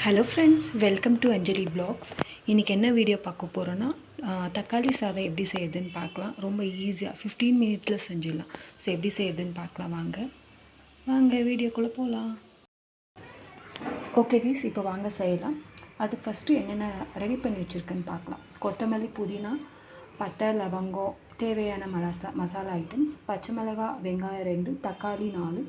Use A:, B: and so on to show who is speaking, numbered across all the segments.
A: Hello friends, welcome to Anjali blocks. இன்றைக்கி என்ன video பார்க்க போகிறோன்னா, தக்காளி சாதம் எப்படி செய்யுதுன்னு பார்க்கலாம். ரொம்ப ஈஸியாக 15 மினிட்ஸில் செஞ்சிடலாம். ஸோ எப்படி செய்யுதுன்னு பார்க்கலாம். வாங்க வீடியோக்குள்ளே போகலாம். ஓகே கைஸ், இப்போ வாங்க செய்யலாம். அதுக்கு ஃபஸ்ட்டு என்னென்ன ரெடி பண்ணி வச்சுருக்கேன்னு பார்க்கலாம். கொத்தமல்லி, புதினா, பட்டை, லவங்கம், தேவையான மசாலா ஐட்டம்ஸ், பச்சை மிளகாய், வெங்காயம் 2, தக்காளி 4,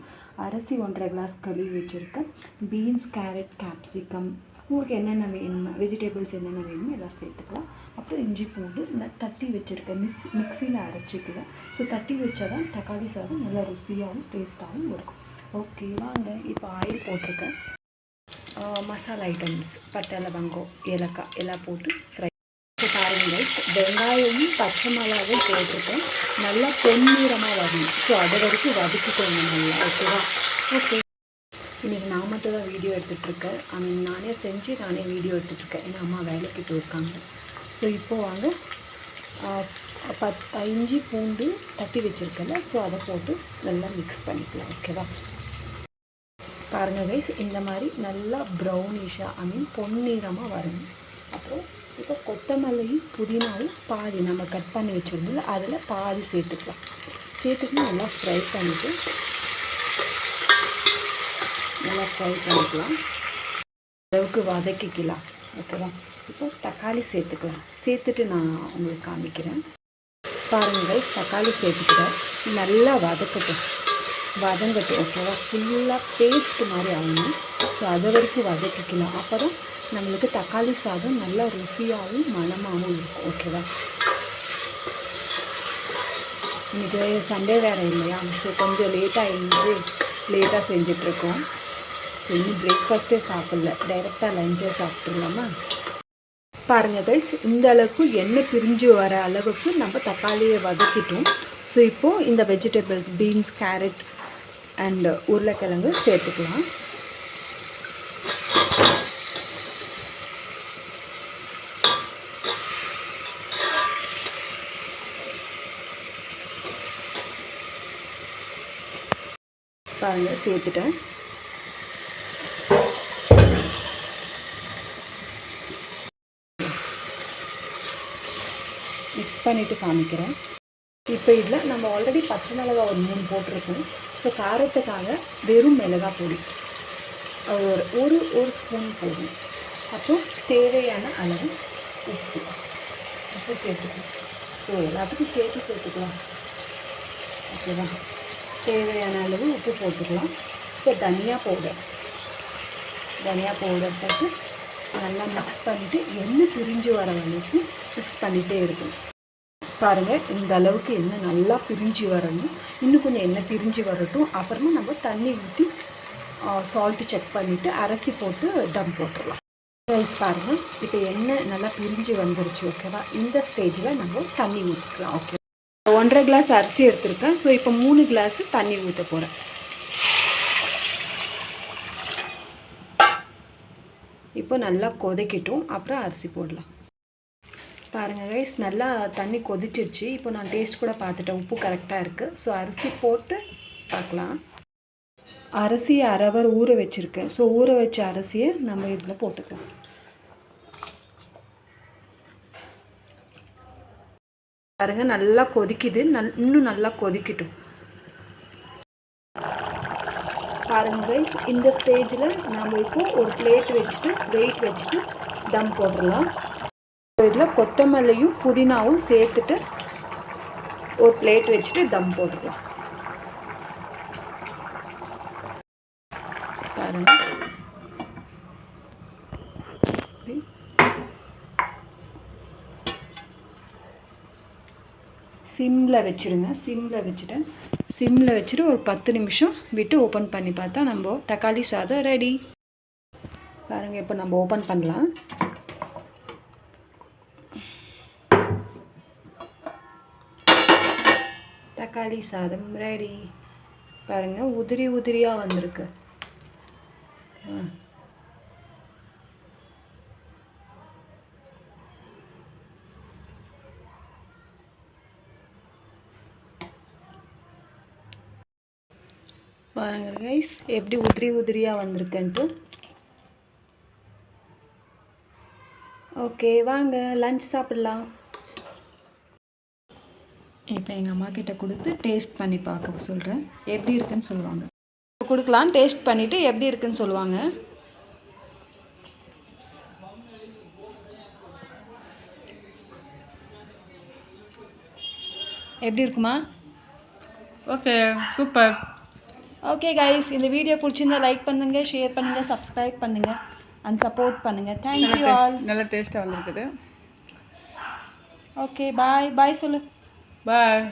A: அரிசி 1.5 கிளாஸ் கழுவி வச்சுருக்கேன், பீன்ஸ், கேரட், கேப்சிகம், உங்களுக்கு என்னென்ன வேணுமோ வெஜிடபிள்ஸ் என்னென்ன வேணுமோ எல்லாம் சேர்த்துக்கலாம். அப்புறம் இஞ்சி பூண்டு தட்டி வச்சுருக்கேன், மிக்சியில் அரைச்சிக்குவேன். ஸோ தட்டி வச்சா தான் தக்காளி சாதம் நல்லா ருசியாகவும் டேஸ்ட்டாகவும் இருக்கும். ஓகே வாங்க, இப்போ ஆயில் போட்டிருக்கேன். மசாலா ஐட்டம்ஸ் பட்டை, லவங்கம், ஏலக்காய் எல்லாம் போட்டு ஃப்ரை. இப்போ பாருங்கள், வெங்காயமும் பச்சை மிளகாவும் போட்டிருக்கேன். நல்லா பொன்னிறமாக வரணும். ஸோ அது வரைக்கும் வதக்கிக்கோங்க நல்லா. ஓகேவா? ஓகே, இன்றைக்கி நான் மட்டும் தான் வீடியோ எடுத்துகிட்ருக்கேன். நானே செஞ்சு நானே வீடியோ எடுத்துகிட்ருக்கேன். ஏன்னா அம்மா வேலைக்கு போயிருக்காங்க. ஸோ இப்போ வாங்க, இஞ்சி பூண்டு தட்டி வச்சுருக்கேன்ல, ஸோ அதை போட்டு நல்லா மிக்ஸ் பண்ணிக்கலாம். ஓகேவா? பாருங்கள் கைஸ், இந்த மாதிரி நல்லா ப்ரௌனிஷாக பொன்னிறமாக வரணும். அப்புறம் இப்போ கொத்தமல்லியும் புதினாவும் பாதி நம்ம கட் பண்ணி வச்சுருந்தோம்ல, அதில் பாதி சேர்த்துக்கலாம். நல்லா ஃப்ரை பண்ணிக்கலாம். அளவுக்கு வதக்கிக்கலாம். ஓகேவா? இப்போ தக்காளி சேர்த்துட்டு நான் உங்களுக்கு காமிக்கிறேன். பாருங்கள், தக்காளி சேர்த்துக்கிறேன். நல்லா வதங்கட்டும். ஓகேவா? ஃபுல்லாக பேஸ்ட் மாதிரி ஆகணும். ஸோ அது வரைக்கும் வதக்கிக்கலாம். அப்புறம் நம்மளுக்கு தக்காளி சாதம் நல்லா ருசியாகவும் மணமாகவும் இருக்கும். ஓகேவா? இன்றைக்கி சண்டே வேறு இல்லையா? ஸோ கொஞ்சம் லேட்டாக செஞ்சிட்ருக்கோம். ஸோ இன்னும் பிரேக்ஃபாஸ்ட்டே சாப்பிடல, டைரெக்டாக லஞ்சே சாப்பிட்ருலாமா? பாருங்கள் கைஸ், இந்த அளவுக்கு எண்ணெய் பிரிஞ்சு வர அளவுக்கு நம்ம தக்காளியை வதக்கிட்டோம். ஸோ இப்போது இந்த வெஜிடபிள்ஸ் பீன்ஸ், கேரட் அண்ட் உருளைக்கிழங்கு சேர்த்துக்கலாம். பாருங்கள், சேர்த்துட்டேன். மிக்ஸ் பண்ணிவிட்டு காமிக்கிறேன். இப்போ இதில் நம்ம ஆல்ரெடி பச்சை மிளகாய் ஒரு 3 போட்டிருக்கோம். ஸோ காரத்துக்காக வெறும் மிளகாய் பொடி ஒரு ஸ்பூன் போடும். அப்புறம் தேவையான அளவு உப்பு சேர்த்துக்கலாம். ஸோ எல்லாத்துக்கும் சேர்த்துக்கலாம். ஓகேவா? தேவையான அளவு உப்பு போட்டுக்கலாம். இப்போ தனியா பவுடர் போட்டு நல்லா மிக்ஸ் பண்ணிவிட்டு எண்ணெய் பிரிஞ்சு வர வரைக்கும் மிக்ஸ் பண்ணிகிட்டே இருக்கணும். பாருங்கள், இந்த அளவுக்கு எண்ணெய் நல்லா பிரிஞ்சு வரணும். இன்னும் கொஞ்சம் எண்ணெய் பிரிஞ்சு வரட்டும். அப்புறமா நம்ம தண்ணி ஊற்றி சால்ட்டு செக் பண்ணிவிட்டு அரைச்சி போட்டு தம் போட்டுடலாம். ரைஸ் பாருங்கள், இப்போ எண்ணெய் நல்லா பிரிஞ்சு வந்துருச்சு. ஓகேவா? இந்த ஸ்டேஜில் நம்ம தண்ணி ஊற்றிக்கலாம். ஓகே, 1.5 கிளாஸ் அரிசி எடுத்திருக்கேன். ஸோ இப்போ 3 கிளாஸு தண்ணி ஊற்ற போகிறேன். இப்போ நல்லா கொதிக்கட்டும், அப்புறம் அரிசி போடலாம். பாருங்கள் கைஸ், நல்லா தண்ணி கொதிச்சிருச்சு. இப்போ நான் டேஸ்ட் கூட பார்த்துட்டேன், உப்பு கரெக்டாக இருக்குது. ஸோ அரிசி போட்டு பார்க்கலாம். அரிசி அரை ஹவர் ஊற வச்சுருக்கேன். ஸோ ஊற வச்ச அரிசியை நம்ம இதில் போட்டுக்கலாம். பாருங்க, நல்லா கொதிக்குது. இன்னும் நல்லா கொதிக்கட்டும். பாருங்க கைஸ், இந்த ஸ்டேஜில் நம்ம இப்போ ஒரு பிளேட் வச்சுட்டு வெயிட் வச்சுட்டு தம் போட்டுடலாம். இதில் கொத்தமல்லியும் புதினாவும் சேர்த்துட்டு ஒரு பிளேட் வச்சுட்டு தம் போட்டுக்கலாம். பாருங்க, சிம்மில் வச்சுருங்க. சிம்மில் வச்சுட்டு ஒரு 10 நிமிஷம் விட்டு ஓப்பன் பண்ணி பார்த்தா நம்ம தக்காளி சாதம் ரெடி. பாருங்கள், இப்போ நம்ம ஓப்பன் பண்ணலாம். தக்காளி சாதம் ரெடி. பாருங்கள், உதிரியாக வந்திருக்கு. பாருங்கள் கைஸ், எப்படி உதிரியாக வந்திருக்குன்ட்டு. ஓகே வாங்க லஞ்ச் சாப்பிட்லாம். இப்போ எங்கள் அம்மா கிட்ட கொடுத்து டேஸ்ட் பண்ணி பார்க்க சொல்கிறேன். எப்படி இருக்குன்னு சொல்லுவாங்க. கொடுக்கலாம், டேஸ்ட் பண்ணிவிட்டு எப்படி இருக்குன்னு சொல்லுவாங்க. எப்படி இருக்குமா?
B: Okay, super.
A: ஓகே கைஸ், இந்த வீடியோ பிடிச்சிருந்தா லைக் பண்ணுங்கள், ஷேர் பண்ணுங்கள், சப்ஸ்கிரைப் பண்ணுங்கள் அண்ட் சப்போர்ட் பண்ணுங்கள். Thank you all.
B: நல்ல டேஸ்ட்டாக வந்திருக்குது.
A: Okay bye. பாய் சொல்லு.
B: பாய்.